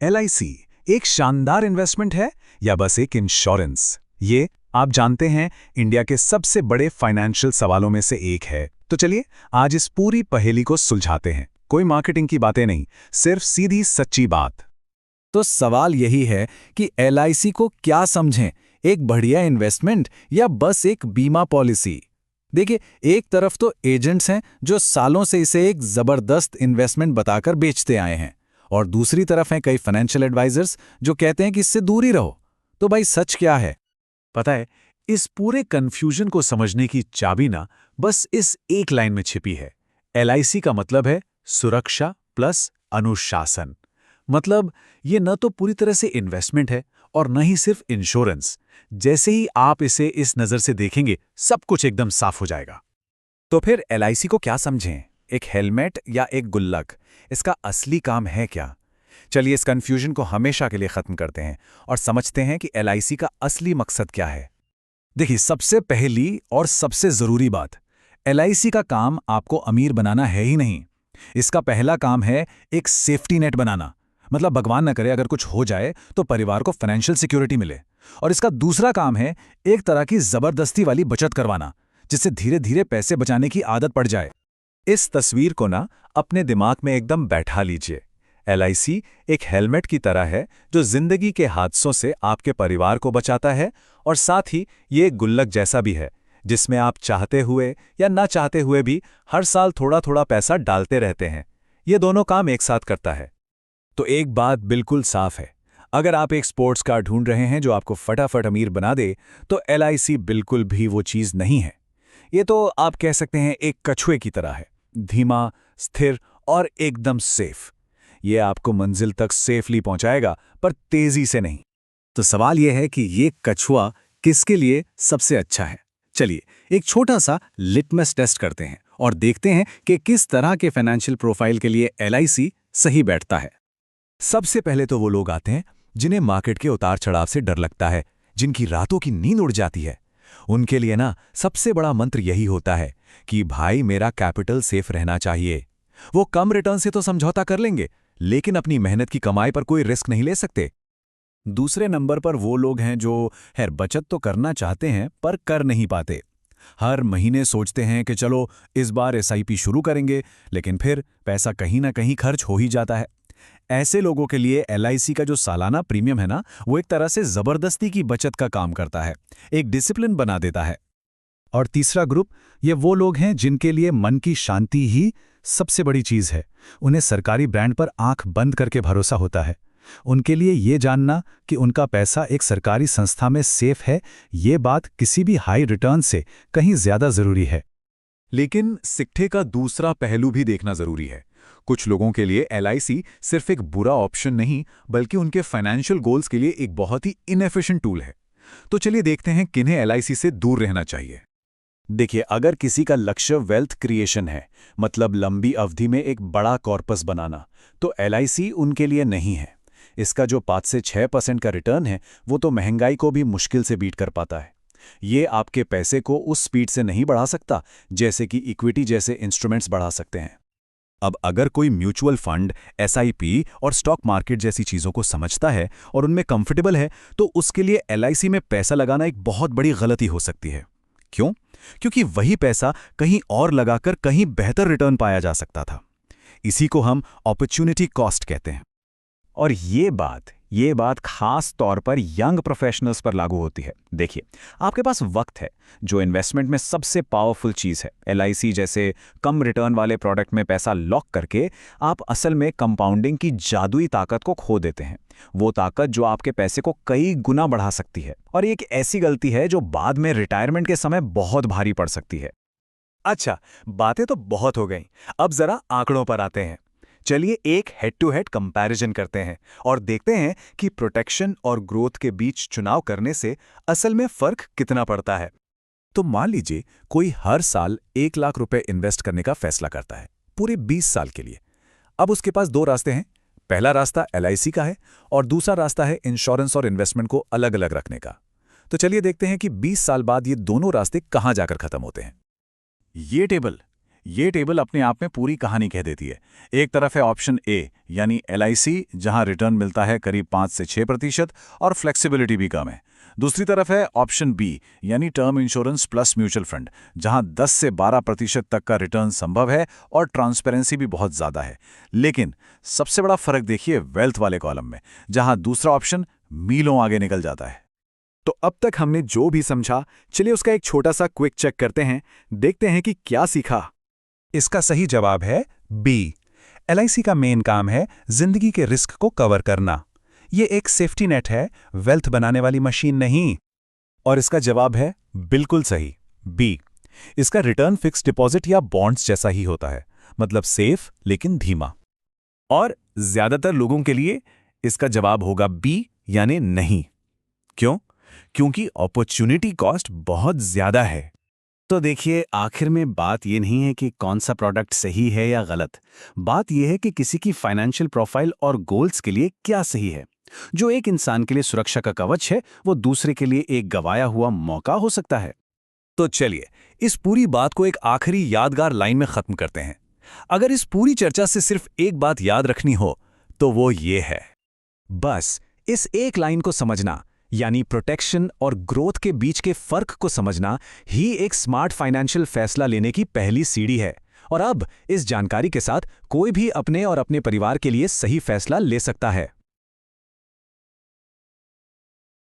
LIC एक शानदार investment है या बस एक इंश्योरेंस? ये आप जानते हैं इंडिया के सबसे बड़े फाइनेंशियल सवालों में से एक है। तो चलिए आज इस पूरी पहेली को सुलझाते हैं। कोई मार्केटिंग की बातें नहीं, सिर्फ सीधी सच्ची बात। तो सवाल यही है कि LIC को क्या समझें, एक बढ़िया इन्वेस्टमेंट या बस एक बीमा पॉलिसी। देखिए, एक तरफ तो एजेंट्स हैं जो सालों से इसे एक जबरदस्त इन्वेस्टमेंट बताकर बेचते आए हैं, और दूसरी तरफ हैं कई फाइनेंशियल एडवाइजर्स जो कहते हैं कि इससे दूर ही रहो। तो भाई सच क्या है? पता है, इस पूरे कंफ्यूजन को समझने की चाबी ना बस इस एक लाइन में छिपी है। LIC का मतलब है सुरक्षा प्लस अनुशासन। मतलब ये न तो पूरी तरह से इन्वेस्टमेंट है और न ही सिर्फ इंश्योरेंस। जैसे ही आप इसे इस नज़र से देखेंगे, सब कुछ एकदम साफ हो जाएगा। तो फिर LIC को क्या समझें, एक हेलमेट या एक गुल्लक? इसका असली काम है क्या? चलिए इस कंफ्यूजन को हमेशा के लिए खत्म करते हैं और समझते हैं कि LIC का असली मकसद क्या है। देखिए, सबसे पहली और सबसे जरूरी बात, LIC का काम आपको अमीर बनाना है ही नहीं। इसका पहला काम है एक सेफ्टी नेट बनाना। मतलब भगवान न करे अगर कुछ हो जाए तो परिवार को फाइनेंशियल सिक्योरिटी मिले। और इसका दूसरा काम है एक तरह की जबरदस्ती वाली बचत करवाना, जिससे धीरे धीरे पैसे बचाने की आदत पड़ जाए। इस तस्वीर को ना अपने दिमाग में एकदम बैठा लीजिए। LIC एक हेलमेट की तरह है जो जिंदगी के हादसों से आपके परिवार को बचाता है, और साथ ही ये एक गुल्लक जैसा भी है जिसमें आप चाहते हुए या ना चाहते हुए भी हर साल थोड़ा थोड़ा पैसा डालते रहते हैं। ये दोनों काम एक साथ करता है। तो एक बात बिल्कुल साफ है, अगर आप एक स्पोर्ट्स कार ढूंढ रहे हैं जो आपको फटाफट अमीर बना दे, तो LIC बिल्कुल भी वो चीज़ नहीं है। ये तो आप कह सकते हैं एक कछुए की तरह है, धीमा, स्थिर और एकदम सेफ। ये आपको मंजिल तक सेफली पहुंचाएगा, पर तेजी से नहीं। तो सवाल यह है कि ये कछुआ किसके लिए सबसे अच्छा है? चलिए एक छोटा सा लिटमस टेस्ट करते हैं और देखते हैं कि किस तरह के फाइनेंशियल प्रोफाइल के लिए LIC सही बैठता है। सबसे पहले तो वो लोग आते हैं जिन्हें मार्केट के उतार चढ़ाव से डर लगता है, जिनकी रातों की नींद उड़ जाती है। उनके लिए ना सबसे बड़ा मंत्र यही होता है कि भाई मेरा कैपिटल सेफ रहना चाहिए। वो कम रिटर्न से तो समझौता कर लेंगे, लेकिन अपनी मेहनत की कमाई पर कोई रिस्क नहीं ले सकते। दूसरे नंबर पर वो लोग हैं जो खैर बचत तो करना चाहते हैं पर कर नहीं पाते। हर महीने सोचते हैं कि चलो इस बार SIP शुरू करेंगे, लेकिन फिर पैसा कहीं ना कहीं खर्च हो ही जाता है। ऐसे लोगों के लिए LIC का जो सालाना प्रीमियम है ना, वो एक तरह से जबरदस्ती की बचत का काम करता है, एक डिसिप्लिन बना देता है। और तीसरा ग्रुप, ये वो लोग हैं जिनके लिए मन की शांति ही सबसे बड़ी चीज है। उन्हें सरकारी ब्रांड पर आंख बंद करके भरोसा होता है। उनके लिए ये जानना कि उनका पैसा एक सरकारी संस्था में सेफ है, ये बात किसी भी हाई रिटर्न से कहीं ज्यादा जरूरी है। लेकिन सिक्के का दूसरा पहलू भी देखना जरूरी है। कुछ लोगों के लिए LIC सिर्फ एक बुरा ऑप्शन नहीं, बल्कि उनके फाइनेंशियल गोल्स के लिए एक बहुत ही इनएफिशिएंट टूल है। तो चलिए देखते हैं किन्हें LIC से दूर रहना चाहिए। देखिए, अगर किसी का लक्ष्य वेल्थ क्रिएशन है, मतलब लंबी अवधि में एक बड़ा कॉर्पस बनाना, तो LIC उनके लिए नहीं है। इसका जो 5 से 6% का रिटर्न है, वो तो महंगाई को भी मुश्किल से बीट कर पाता है। ये आपके पैसे को उस स्पीड से नहीं बढ़ा सकता जैसे कि इक्विटी जैसे इंस्ट्रूमेंट्स बढ़ा सकते हैं। अब अगर कोई म्यूचुअल फंड, SIP और स्टॉक मार्केट जैसी चीजों को समझता है और उनमें कंफर्टेबल है, तो उसके लिए LIC में पैसा लगाना एक बहुत बड़ी गलती हो सकती है। क्यों? क्योंकि वही पैसा कहीं और लगाकर कहीं बेहतर रिटर्न पाया जा सकता था। इसी को हम अपॉर्चुनिटी कॉस्ट कहते हैं। और ये बात खास तौर पर यंग प्रोफेशनल्स पर लागू होती है। देखिए, आपके पास वक्त है, जो इन्वेस्टमेंट में सबसे पावरफुल चीज़ है। LIC जैसे कम रिटर्न वाले प्रोडक्ट में पैसा लॉक करके आप असल में कंपाउंडिंग की जादुई ताकत को खो देते हैं। वो ताकत जो आपके पैसे को कई गुना बढ़ा सकती है, और ये एक ऐसी गलती है जो बाद में रिटायरमेंट के समय बहुत भारी पड़ सकती है। अच्छा, बातें तो बहुत हो गईं। अब जरा आंकड़ों पर आते हैं। चलिए एक हेड टू हेड कंपैरिजन करते हैं और देखते हैं कि प्रोटेक्शन और ग्रोथ के बीच चुनाव करने से असल में फर्क कितना पड़ता है। तो मान लीजिए कोई हर साल 1 लाख रुपए इन्वेस्ट करने का फैसला करता है, पूरे 20 साल के लिए। अब उसके पास 2 रास्ते हैं। पहला रास्ता LIC का है और दूसरा रास्ता है इंश्योरेंस और इन्वेस्टमेंट को अलग अलग रखने का। तो चलिए देखते हैं कि 20 साल बाद ये दोनों रास्ते कहां जाकर खत्म होते हैं। ये टेबल अपने आप में पूरी कहानी कह देती है। एक तरफ है ऑप्शन ए यानी LIC, जहां रिटर्न मिलता है करीब 5 से 6% और फ्लेक्सिबिलिटी भी कम है। दूसरी तरफ है ऑप्शन बी यानी term insurance plus mutual fund, जहां 10 से 12% तक का रिटर्न संभव है और ट्रांसपेरेंसी भी बहुत ज़्यादा है। लेकिन सबसे बड़ा फर्क देखिए वेल्थ वाले कॉलम में, जहां दूसरा ऑप्शन मीलों आगे निकल जाता है। तो अब तक हमने जो भी समझा, चलिए उसका एक छोटा सा क्विक चेक करते हैं, देखते हैं कि क्या सीखा। इसका सही जवाब है बी। LIC का मेन काम है जिंदगी के रिस्क को कवर करना। ये एक सेफ्टी नेट है, वेल्थ बनाने वाली मशीन नहीं। और इसका जवाब है बिल्कुल सही, बी। इसका रिटर्न फिक्स डिपॉजिट या बॉन्ड्स जैसा ही होता है, मतलब सेफ लेकिन धीमा। और ज्यादातर लोगों के लिए इसका जवाब होगा बी यानी नहीं। क्यों? क्योंकि अपॉर्चुनिटी कॉस्ट बहुत ज्यादा है। तो देखिए, आखिर में बात ये नहीं है कि कौन सा प्रोडक्ट सही है या गलत। बात यह है कि किसी की फाइनेंशियल प्रोफाइल और गोल्स के लिए क्या सही है। जो एक इंसान के लिए सुरक्षा का कवच है, वो दूसरे के लिए एक गंवाया हुआ मौका हो सकता है। तो चलिए इस पूरी बात को एक आखिरी यादगार लाइन में खत्म करते हैं। अगर इस पूरी चर्चा से सिर्फ एक बात याद रखनी हो तो वो ये है, बस इस एक लाइन को समझना, यानी प्रोटेक्शन और ग्रोथ के बीच के फर्क को समझना ही एक स्मार्ट फाइनेंशियल फैसला लेने की पहली सीढ़ी है। और अब इस जानकारी के साथ कोई भी अपने और अपने परिवार के लिए सही फैसला ले सकता है।